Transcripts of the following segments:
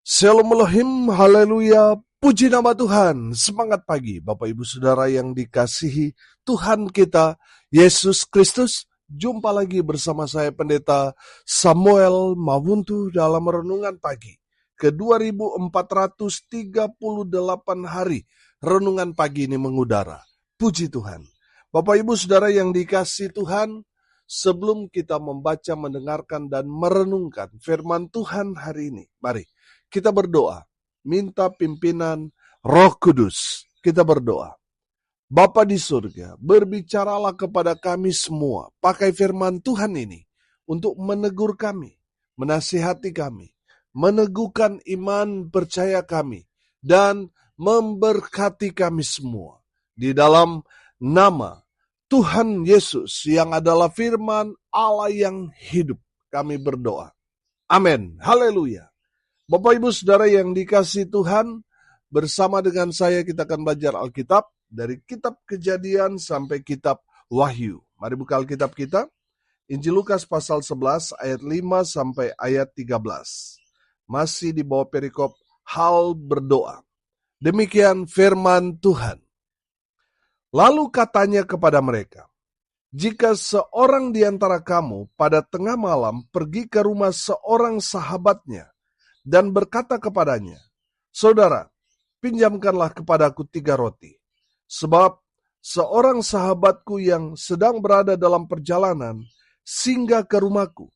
Shalom Elohim, haleluya, puji nama Tuhan. Semangat pagi Bapak Ibu Saudara yang dikasihi Tuhan kita, Yesus Kristus. Jumpa lagi bersama saya Pendeta Samuel Mawuntu dalam Renungan Pagi ke 2438 hari. Renungan pagi ini mengudara. Puji Tuhan. Bapak Ibu Saudara yang dikasihi Tuhan, sebelum kita membaca, mendengarkan, dan merenungkan firman Tuhan hari ini, mari kita berdoa, minta pimpinan Roh Kudus. Kita berdoa. Bapa di surga, berbicaralah kepada kami semua, pakai firman Tuhan ini untuk menegur kami, menasihati kami, meneguhkan iman percaya kami, dan memberkati kami semua. Di dalam nama Tuhan Yesus yang adalah firman Allah yang hidup, kami berdoa. Amin. Haleluya. Bapak Ibu Saudara yang dikasihi Tuhan, bersama dengan saya kita akan belajar Alkitab dari kitab Kejadian sampai kitab Wahyu. Mari buka Alkitab kita, Injil Lukas pasal 11 ayat 5 sampai ayat 13. Masih di bawah perikop hal berdoa. Demikian firman Tuhan. Lalu katanya kepada mereka, jika seorang di antara kamu pada tengah malam pergi ke rumah seorang sahabatnya, dan berkata kepadanya, saudara, pinjamkanlah kepadaku 3 roti, sebab seorang sahabatku yang sedang berada dalam perjalanan singgah ke rumahku,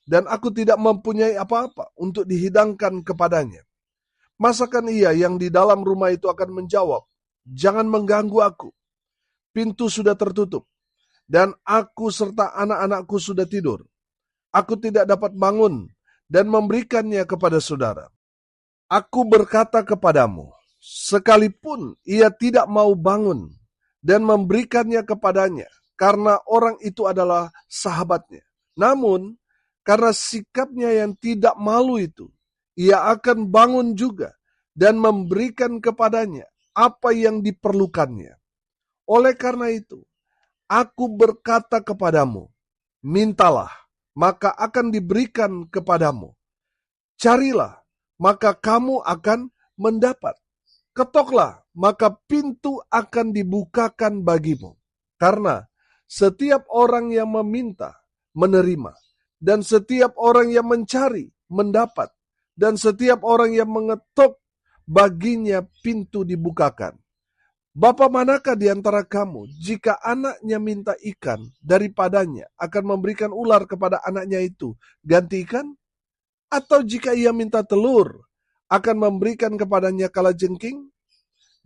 dan aku tidak mempunyai apa-apa untuk dihidangkan kepadanya. Masakan ia yang di dalam rumah itu akan menjawab, jangan mengganggu aku, pintu sudah tertutup, dan aku serta anak-anakku sudah tidur. Aku tidak dapat bangun dan memberikannya kepada saudara. Aku berkata kepadamu, sekalipun ia tidak mau bangun dan memberikannya kepadanya, karena orang itu adalah sahabatnya. Namun, karena sikapnya yang tidak malu itu, ia akan bangun juga dan memberikan kepadanya apa yang diperlukannya. Oleh karena itu, aku berkata kepadamu, mintalah, maka akan diberikan kepadamu. Carilah, maka kamu akan mendapat. Ketoklah, maka pintu akan dibukakan bagimu. Karena setiap orang yang meminta, menerima. Dan setiap orang yang mencari, mendapat. Dan setiap orang yang mengetok, baginya pintu dibukakan. Bapa manakah di antara kamu, jika anaknya minta ikan daripadanya, akan memberikan ular kepada anaknya itu, ganti ikan? Atau jika ia minta telur, akan memberikan kepadanya kalajengking?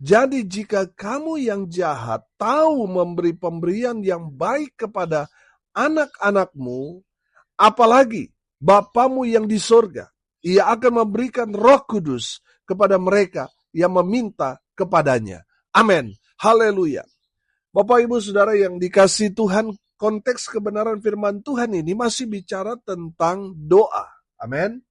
Jadi jika kamu yang jahat tahu memberi pemberian yang baik kepada anak-anakmu, apalagi Bapamu yang di sorga, ia akan memberikan Roh Kudus kepada mereka yang meminta kepadanya. Amin. Haleluya. Bapak Ibu Saudara yang dikasihi Tuhan, konteks kebenaran firman Tuhan ini masih bicara tentang doa. Amin.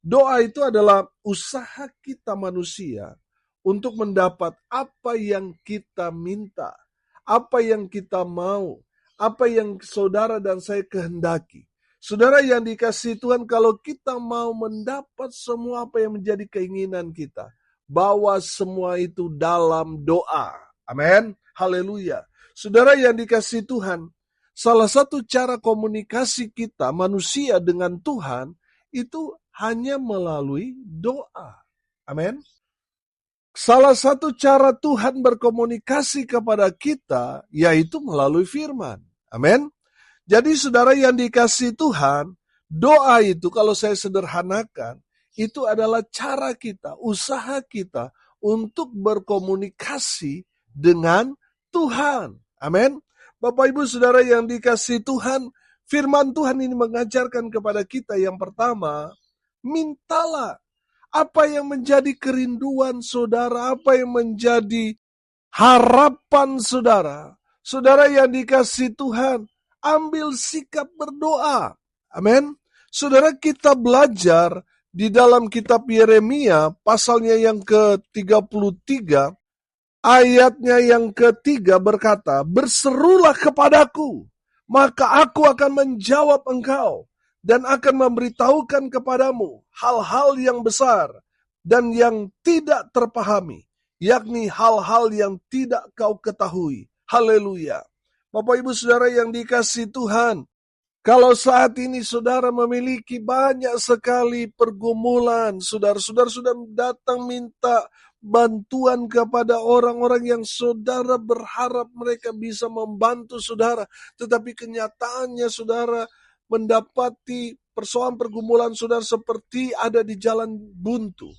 Doa itu adalah usaha kita manusia untuk mendapat apa yang kita minta, apa yang kita mau, apa yang saudara dan saya kehendaki. Saudara yang dikasihi Tuhan, kalau kita mau mendapat semua apa yang menjadi keinginan kita, bawa semua itu dalam doa. Amin. Haleluya. Saudara yang dikasihi Tuhan, salah satu cara komunikasi kita manusia dengan Tuhan itu hanya melalui doa. Amin. Salah satu cara Tuhan berkomunikasi kepada kita yaitu melalui firman. Amin. Jadi saudara yang dikasihi Tuhan, doa itu kalau saya sederhanakan, itu adalah cara kita, usaha kita untuk berkomunikasi dengan Tuhan. Amin. Bapak Ibu Saudara yang dikasihi Tuhan, firman Tuhan ini mengajarkan kepada kita yang pertama, mintalah apa yang menjadi kerinduan saudara, apa yang menjadi harapan saudara. Saudara yang dikasihi Tuhan, ambil sikap berdoa. Amin. Saudara, kita belajar di dalam kitab Yeremia, pasalnya yang ke-33, ayatnya yang ketiga berkata, berserulah kepadaku, maka aku akan menjawab engkau, dan akan memberitahukan kepadamu hal-hal yang besar dan yang tidak terpahami, yakni hal-hal yang tidak kau ketahui. Haleluya. Bapak Ibu Saudara yang dikasihi Tuhan, kalau saat ini saudara memiliki banyak sekali pergumulan, saudara-saudara sudah datang minta bantuan kepada orang-orang yang saudara berharap mereka bisa membantu saudara, tetapi kenyataannya saudara mendapati persoalan pergumulan saudara seperti ada di jalan buntu.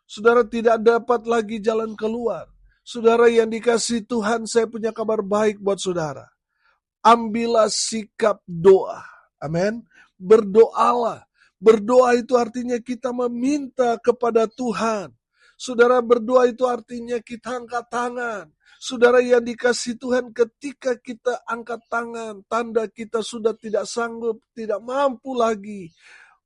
Saudara tidak dapat lagi jalan keluar. Saudara yang dikasihi Tuhan, saya punya kabar baik buat saudara. Ambillah sikap doa. Amin. Berdoalah. Berdoa itu artinya kita meminta kepada Tuhan. Saudara, berdoa itu artinya kita angkat tangan. Saudara yang dikasihi Tuhan, ketika kita angkat tangan, tanda kita sudah tidak sanggup, tidak mampu lagi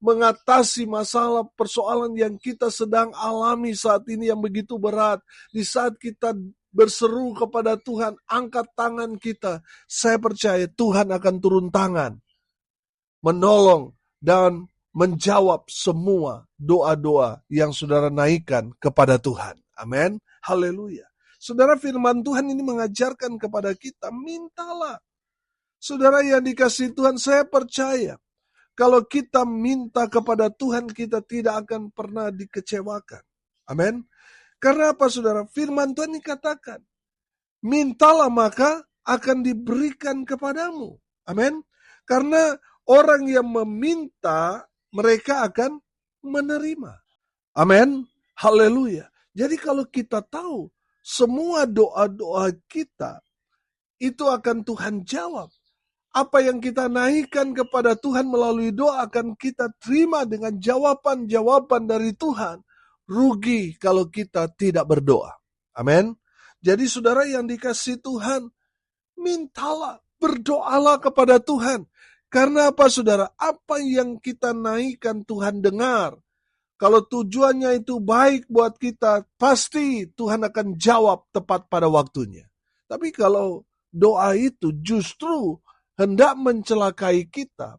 mengatasi masalah persoalan yang kita sedang alami saat ini yang begitu berat. Di saat kita berseru kepada Tuhan, angkat tangan kita, saya percaya Tuhan akan turun tangan, menolong dan menjawab semua doa-doa yang saudara naikkan kepada Tuhan. Amin. Haleluya. Saudara, firman Tuhan ini mengajarkan kepada kita, mintalah. Saudara yang dikasihi Tuhan, saya percaya kalau kita minta kepada Tuhan, kita tidak akan pernah dikecewakan. Amin. Karena apa saudara? Firman Tuhan ini katakan, mintalah maka akan diberikan kepadamu. Amin. Karena orang yang meminta, mereka akan menerima. Amin. Haleluya. Jadi kalau kita tahu, semua doa-doa kita, itu akan Tuhan jawab. Apa yang kita naikkan kepada Tuhan melalui doa akan kita terima dengan jawaban-jawaban dari Tuhan. Rugi kalau kita tidak berdoa. Amin. Jadi saudara yang dikasihi Tuhan, mintalah, berdoalah kepada Tuhan. Karena apa saudara? Apa yang kita naikkan Tuhan dengar. Kalau tujuannya itu baik buat kita, pasti Tuhan akan jawab tepat pada waktunya. Tapi kalau doa itu justru hendak mencelakai kita,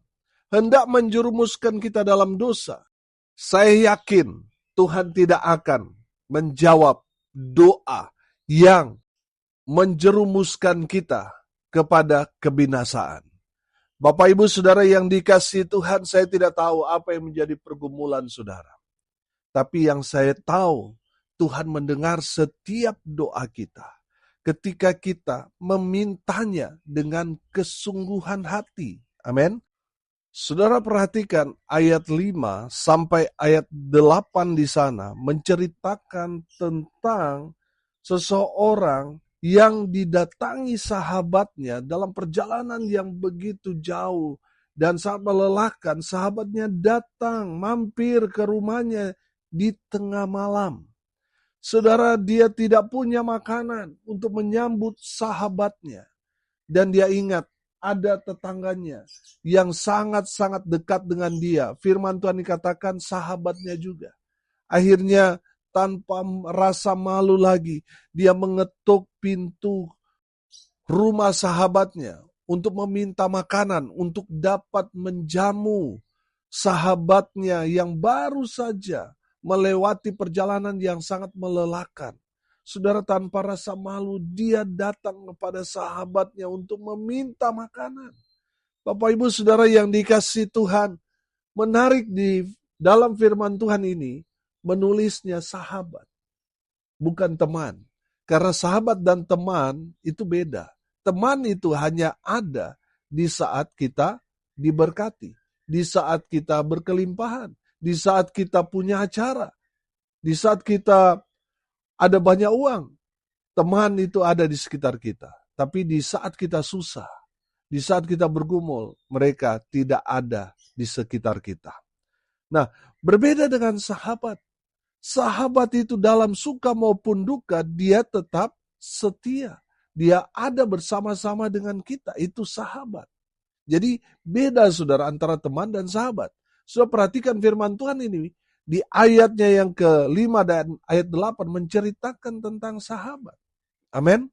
hendak menjerumuskan kita dalam dosa, saya yakin Tuhan tidak akan menjawab doa yang menjerumuskan kita kepada kebinasaan. Bapak Ibu Saudara yang dikasihi Tuhan, saya tidak tahu apa yang menjadi pergumulan saudara. Tapi yang saya tahu, Tuhan mendengar setiap doa kita. Ketika kita memintanya dengan kesungguhan hati. Amin. Saudara perhatikan ayat 5 sampai ayat 8 di sana menceritakan tentang seseorang yang didatangi sahabatnya dalam perjalanan yang begitu jauh dan sangat melelahkan. Sahabatnya datang mampir ke rumahnya di tengah malam. Saudara, dia tidak punya makanan untuk menyambut sahabatnya. Dan dia ingat ada tetangganya yang sangat-sangat dekat dengan dia. Firman Tuhan dikatakan sahabatnya juga. Akhirnya tanpa rasa malu lagi, dia mengetuk pintu rumah sahabatnya untuk meminta makanan, untuk dapat menjamu sahabatnya yang baru saja melewati perjalanan yang sangat melelahkan. Saudara, tanpa rasa malu, dia datang kepada sahabatnya untuk meminta makanan. Bapak Ibu Saudara yang dikasihi Tuhan, menarik di dalam firman Tuhan ini, menulisnya sahabat, bukan teman. Karena sahabat dan teman itu beda. Teman itu hanya ada di saat kita diberkati, di saat kita berkelimpahan, di saat kita punya acara, di saat kita ada banyak uang, teman itu ada di sekitar kita. Tapi di saat kita susah, di saat kita bergumul, mereka tidak ada di sekitar kita. Nah, berbeda dengan sahabat. Sahabat itu dalam suka maupun duka, dia tetap setia. Dia ada bersama-sama dengan kita, itu sahabat. Jadi beda saudara antara teman dan sahabat. Saudara perhatikan firman Tuhan ini, di ayatnya yang ke-5 dan ayat 8 menceritakan tentang sahabat. Amin.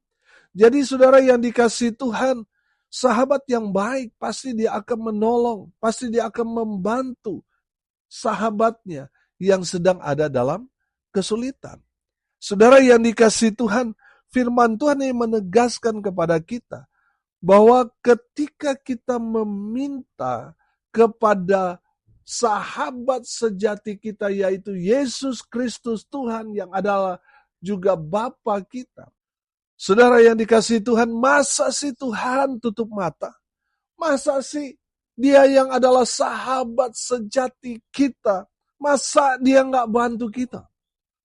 Jadi saudara yang dikasihi Tuhan, sahabat yang baik pasti dia akan menolong, pasti dia akan membantu sahabatnya yang sedang ada dalam kesulitan. Saudara yang dikasihi Tuhan, firman Tuhan yang menegaskan kepada kita bahwa ketika kita meminta kepada sahabat sejati kita, yaitu Yesus Kristus Tuhan yang adalah juga Bapa kita. Saudara yang dikasihi Tuhan, masa sih Tuhan tutup mata? Masa sih Dia yang adalah sahabat sejati kita, masa Dia nggak bantu kita?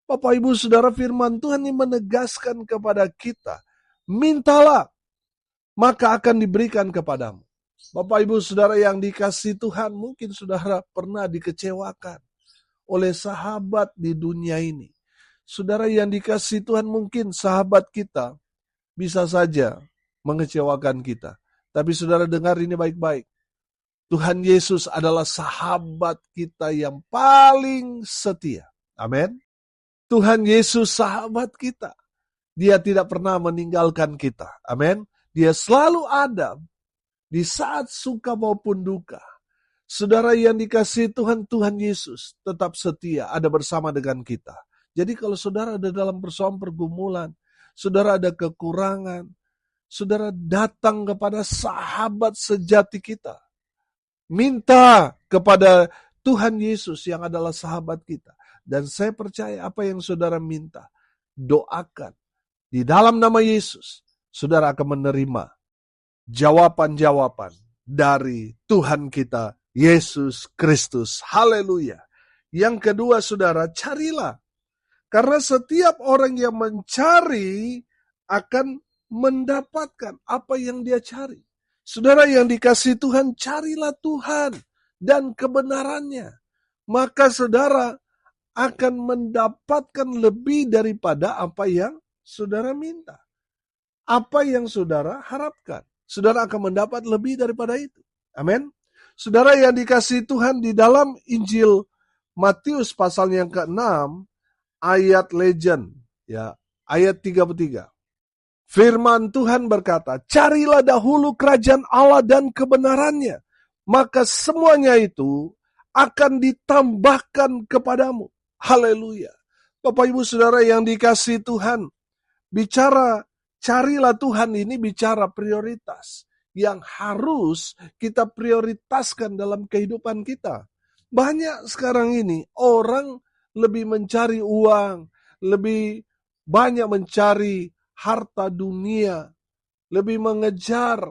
Bapak Ibu Saudara, firman Tuhan ini menegaskan kepada kita, mintalah, maka akan diberikan kepadamu. Bapak Ibu Saudara yang dikasihi Tuhan, mungkin saudara pernah dikecewakan oleh sahabat di dunia ini. Saudara yang dikasihi Tuhan, mungkin sahabat kita bisa saja mengecewakan kita. Tapi saudara dengar ini baik-baik. Tuhan Yesus adalah sahabat kita yang paling setia. Amin. Tuhan Yesus sahabat kita. Dia tidak pernah meninggalkan kita. Amin. Dia selalu ada di saat suka maupun duka. Saudara yang dikasihi Tuhan, Tuhan Yesus tetap setia, ada bersama dengan kita. Jadi kalau saudara ada dalam persoalan pergumulan, saudara ada kekurangan, saudara datang kepada sahabat sejati kita. Minta kepada Tuhan Yesus yang adalah sahabat kita. Dan saya percaya apa yang saudara minta, doakan. Di dalam nama Yesus, saudara akan menerima jawaban-jawaban dari Tuhan kita, Yesus Kristus. Haleluya. Yang kedua saudara, carilah. Karena setiap orang yang mencari akan mendapatkan apa yang dia cari. Saudara yang dikasihi Tuhan, carilah Tuhan dan kebenarannya. Maka saudara akan mendapatkan lebih daripada apa yang saudara minta. Apa yang saudara harapkan, saudara akan mendapat lebih daripada itu. Amin. Saudara yang dikasihi Tuhan, di dalam Injil Matius pasal yang ke-6, ayat legend, ya, ayat 33. Firman Tuhan berkata, carilah dahulu kerajaan Allah dan kebenarannya, maka semuanya itu akan ditambahkan kepadamu. Haleluya. Bapak Ibu Saudara yang dikasihi Tuhan, bicara carilah Tuhan ini bicara prioritas yang harus kita prioritaskan dalam kehidupan kita. Banyak sekarang ini orang lebih mencari uang, lebih banyak mencari harta dunia, lebih mengejar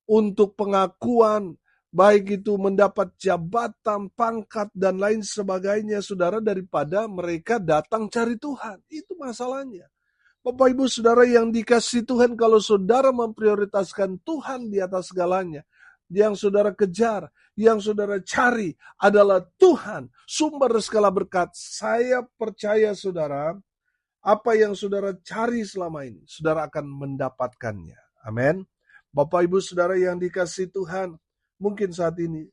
untuk pengakuan, baik itu mendapat jabatan, pangkat, dan lain sebagainya, saudara, daripada mereka datang cari Tuhan. Itu masalahnya. Bapak Ibu Saudara yang dikasihi Tuhan, kalau saudara memprioritaskan Tuhan di atas segalanya, yang saudara kejar, yang saudara cari adalah Tuhan, sumber segala berkat. Saya percaya saudara, apa yang saudara cari selama ini, saudara akan mendapatkannya. Amin. Bapak Ibu Saudara yang dikasihi Tuhan, mungkin saat ini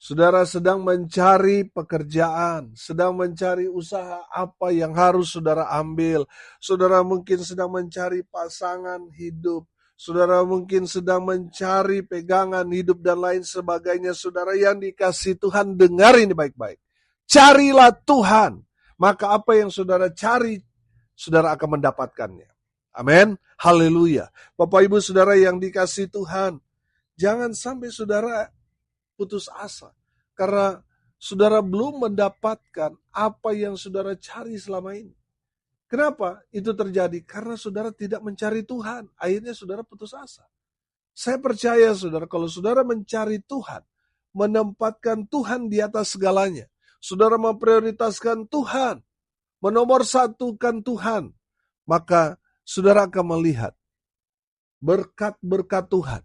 saudara sedang mencari pekerjaan, sedang mencari usaha apa yang harus saudara ambil. Saudara mungkin sedang mencari pasangan hidup. Saudara mungkin sedang mencari pegangan hidup dan lain sebagainya. Saudara yang dikasihi Tuhan, dengar ini baik-baik. Carilah Tuhan, maka apa yang saudara cari, saudara akan mendapatkannya. Amin. Haleluya. Bapak Ibu Saudara yang dikasihi Tuhan, jangan sampai saudara putus asa karena saudara belum mendapatkan apa yang saudara cari selama ini. Kenapa itu terjadi? Karena saudara tidak mencari Tuhan. Akhirnya saudara putus asa. Saya percaya saudara, kalau saudara mencari Tuhan, menempatkan Tuhan di atas segalanya, saudara memprioritaskan Tuhan, menomorsatukan Tuhan, maka saudara akan melihat berkat-berkat Tuhan.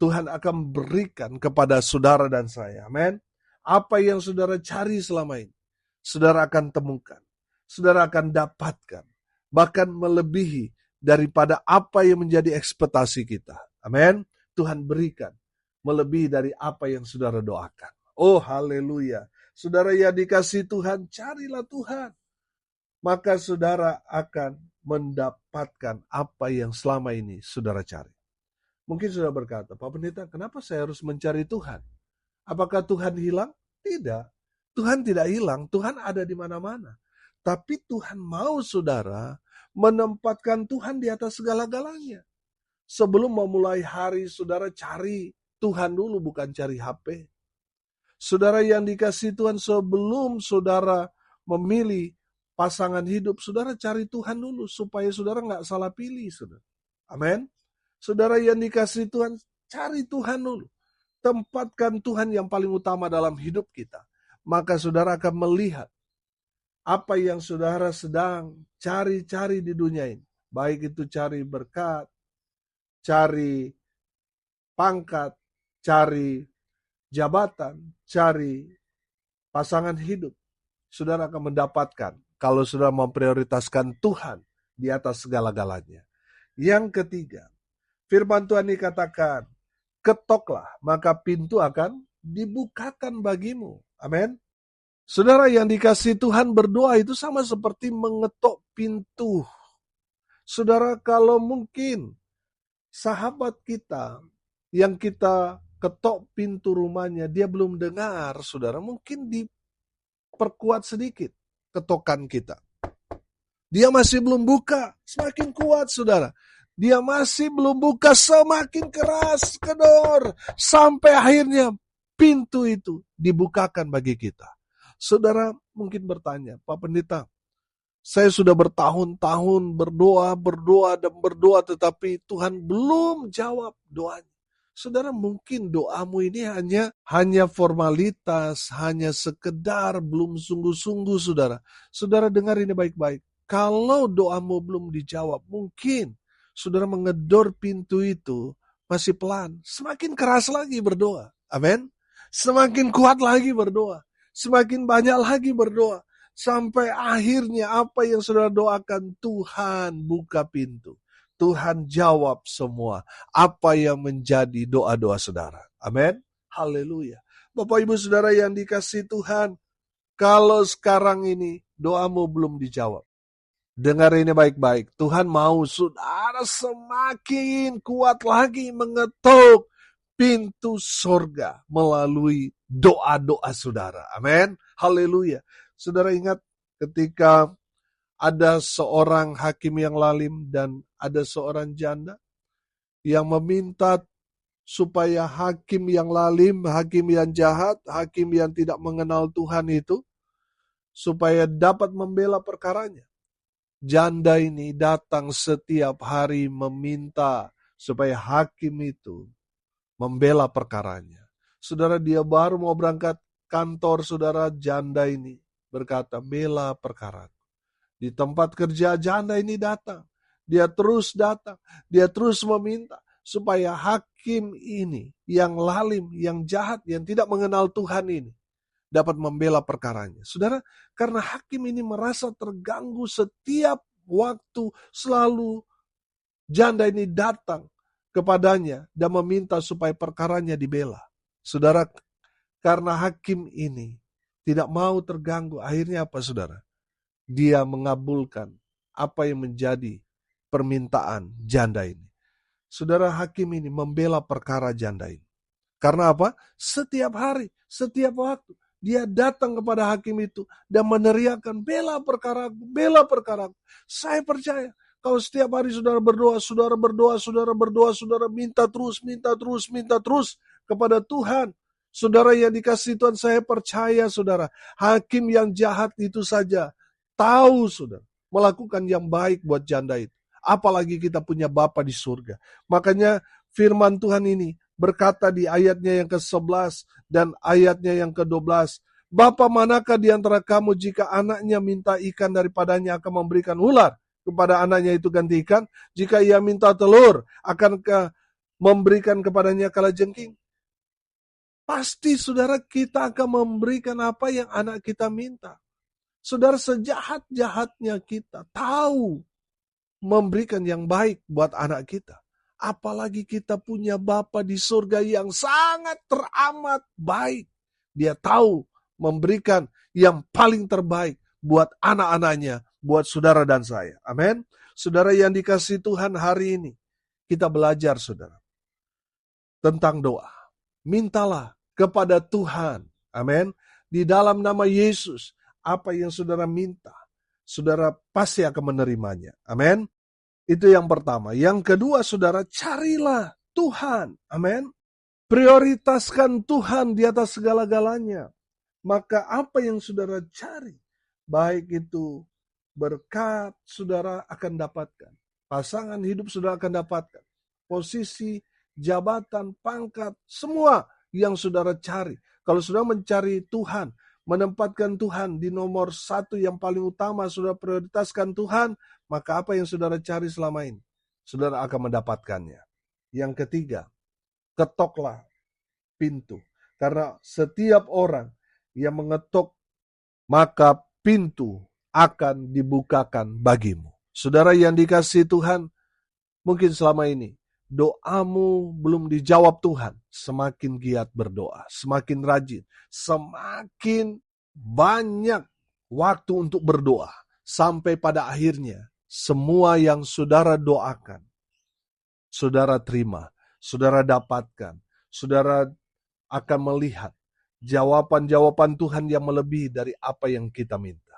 Tuhan akan berikan kepada saudara dan saya. Amin. Apa yang saudara cari selama ini, saudara akan temukan. Saudara akan dapatkan. Bahkan melebihi daripada apa yang menjadi ekspektasi kita. Amin. Tuhan berikan melebihi dari apa yang saudara doakan. Oh haleluya. Saudara yang dikasihi Tuhan, carilah Tuhan. Maka saudara akan mendapatkan apa yang selama ini saudara cari. Mungkin sudah berkata, Pak Pendeta, kenapa saya harus mencari Tuhan? Apakah Tuhan hilang? Tidak. Tuhan tidak hilang, Tuhan ada di mana-mana. Tapi Tuhan mau saudara menempatkan Tuhan di atas segala-galanya. Sebelum memulai hari, saudara cari Tuhan dulu, bukan cari HP. Saudara yang dikasihi Tuhan, sebelum saudara memilih pasangan hidup, saudara cari Tuhan dulu, supaya saudara nggak salah pilih. Saudara. Amin. Saudara yang dikasihi Tuhan, cari Tuhan dulu. Tempatkan Tuhan yang paling utama dalam hidup kita. Maka saudara akan melihat apa yang saudara sedang cari-cari di dunia ini. Baik itu cari berkat, cari pangkat, cari jabatan, cari pasangan hidup. Saudara akan mendapatkan kalau saudara memprioritaskan Tuhan di atas segala-galanya. Yang ketiga, firman Tuhan dikatakan, ketoklah maka pintu akan dibukakan bagimu. Amin. Saudara yang dikasihi Tuhan, berdoa itu sama seperti mengetok pintu. Saudara, kalau mungkin sahabat kita yang kita ketok pintu rumahnya, dia belum dengar, saudara, mungkin diperkuat sedikit ketokan kita. Dia masih belum buka, semakin kuat, saudara. Dia masih belum buka, semakin keras kedor, sampai akhirnya pintu itu dibukakan bagi kita. Saudara mungkin bertanya, Pak Pendeta, saya sudah bertahun-tahun berdoa, tetapi Tuhan belum jawab doanya. Saudara, mungkin doamu ini hanya formalitas, hanya sekedar, belum sungguh-sungguh, saudara. Saudara dengar ini baik-baik. Kalau doamu belum dijawab, mungkin saudara mengedor pintu itu masih pelan. Semakin keras lagi berdoa. Amin. Semakin kuat lagi berdoa. Semakin banyak lagi berdoa. Sampai akhirnya apa yang saudara doakan, Tuhan buka pintu. Tuhan jawab semua apa yang menjadi doa-doa saudara. Amin. Haleluya. Bapak Ibu Saudara yang dikasihi Tuhan, kalau sekarang ini doamu belum dijawab, dengar ini baik-baik. Tuhan mau saudara semakin kuat lagi mengetuk pintu sorga melalui doa-doa saudara. Amin. Haleluya. Saudara ingat ketika ada seorang hakim yang lalim dan ada seorang janda yang meminta supaya hakim yang lalim, hakim yang jahat, hakim yang tidak mengenal Tuhan itu, supaya dapat membela perkaranya. Janda ini datang setiap hari meminta supaya hakim itu membela perkaranya. Saudara, dia baru mau berangkat kantor, saudara, janda ini berkata, bela perkara. Di tempat kerja janda ini datang. Dia terus datang. Dia terus meminta supaya hakim ini yang lalim, yang jahat, yang tidak mengenal Tuhan ini dapat membela perkaranya. Saudara, karena hakim ini merasa terganggu setiap waktu, selalu janda ini datang kepadanya dan meminta supaya perkaranya dibela. Saudara, karena hakim ini tidak mau terganggu, akhirnya apa saudara? Dia mengabulkan apa yang menjadi permintaan janda ini. Saudara, hakim ini membela perkara janda ini. Karena apa? Setiap hari, setiap waktu, dia datang kepada hakim itu dan meneriakkan, bela perkaraku, bela perkaraku. Saya percaya, kalau setiap hari saudara berdoa, saudara minta terus kepada Tuhan. Saudara yang dikasihi Tuhan, saya percaya saudara, hakim yang jahat itu saja tahu saudara, melakukan yang baik buat janda itu. Apalagi kita punya Bapa di surga. Makanya firman Tuhan ini berkata di ayatnya yang ke-11 dan ayatnya yang ke-12. Bapa manakah di antara kamu jika anaknya minta ikan daripadanya akan memberikan ular kepada anaknya itu ganti ikan? Jika ia minta telur, akankah memberikan kepadanya kalajengking? Pasti saudara, kita akan memberikan apa yang anak kita minta. Saudara, sejahat-jahatnya kita tahu memberikan yang baik buat anak kita. Apalagi kita punya Bapa di surga yang sangat teramat baik. Dia tahu memberikan yang paling terbaik buat anak-anaknya, buat saudara dan saya. Amin. Saudara yang dikasihi Tuhan, hari ini kita belajar saudara tentang doa. Mintalah kepada Tuhan. Amin. Di dalam nama Yesus, apa yang saudara minta, saudara pasti akan menerimanya. Amin. Itu yang pertama. Yang kedua, saudara, carilah Tuhan. Amin. Prioritaskan Tuhan di atas segala-galanya. Maka apa yang saudara cari, baik itu berkat, saudara akan dapatkan. Pasangan hidup saudara akan dapatkan. Posisi, jabatan, pangkat, semua yang saudara cari. Kalau saudara mencari Tuhan, menempatkan Tuhan di nomor satu yang paling utama, saudara prioritaskan Tuhan, maka apa yang saudara cari selama ini, saudara akan mendapatkannya. Yang ketiga, ketoklah pintu. Karena setiap orang yang mengetok, maka pintu akan dibukakan bagimu. Saudara yang dikasihi Tuhan, mungkin selama ini doamu belum dijawab Tuhan. Semakin giat berdoa, semakin rajin, semakin banyak waktu untuk berdoa. Sampai pada akhirnya, semua yang saudara doakan, saudara terima, saudara dapatkan, saudara akan melihat jawaban-jawaban Tuhan yang melebihi dari apa yang kita minta.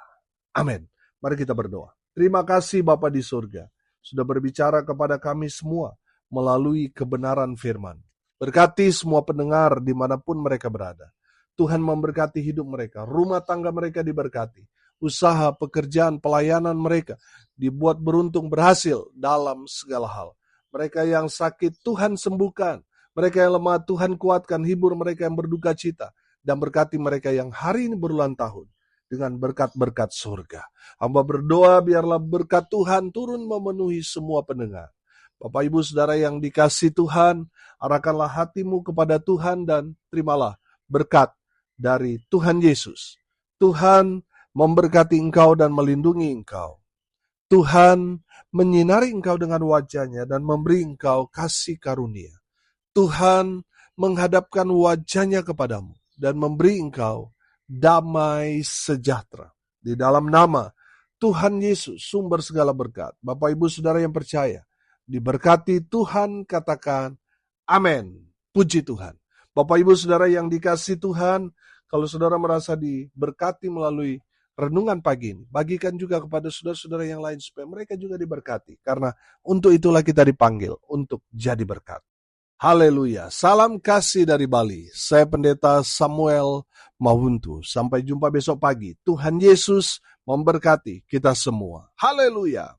Amin. Mari kita berdoa. Terima kasih Bapa di surga, sudah berbicara kepada kami semua melalui kebenaran firman. Berkati semua pendengar dimanapun mereka berada. Tuhan memberkati hidup mereka, rumah tangga mereka diberkati, usaha, pekerjaan, pelayanan mereka dibuat beruntung, berhasil dalam segala hal. Mereka yang sakit Tuhan sembuhkan, mereka yang lemah Tuhan kuatkan, hibur mereka yang berduka cita, dan berkati mereka yang hari ini berulang tahun dengan berkat-berkat surga. Hamba berdoa biarlah berkat Tuhan turun memenuhi semua pendengar. Bapak Ibu Saudara yang dikasihi Tuhan, arahkanlah hatimu kepada Tuhan dan terimalah berkat dari Tuhan Yesus. Tuhan memberkati engkau dan melindungi engkau. Tuhan menyinari engkau dengan wajah-Nya dan memberi engkau kasih karunia. Tuhan menghadapkan wajah-Nya kepadamu dan memberi engkau damai sejahtera. Di dalam nama Tuhan Yesus, sumber segala berkat. Bapak Ibu Saudara yang percaya, diberkati Tuhan, katakan amin. Puji Tuhan. Bapak Ibu Saudara yang dikasihi Tuhan, kalau saudara merasa diberkati melalui renungan pagi ini, bagikan juga kepada saudara-saudara yang lain supaya mereka juga diberkati. Karena untuk itulah kita dipanggil untuk jadi berkat. Haleluya. Salam kasih dari Bali. Saya Pendeta Samuel Mahuntu. Sampai jumpa besok pagi. Tuhan Yesus memberkati kita semua. Haleluya.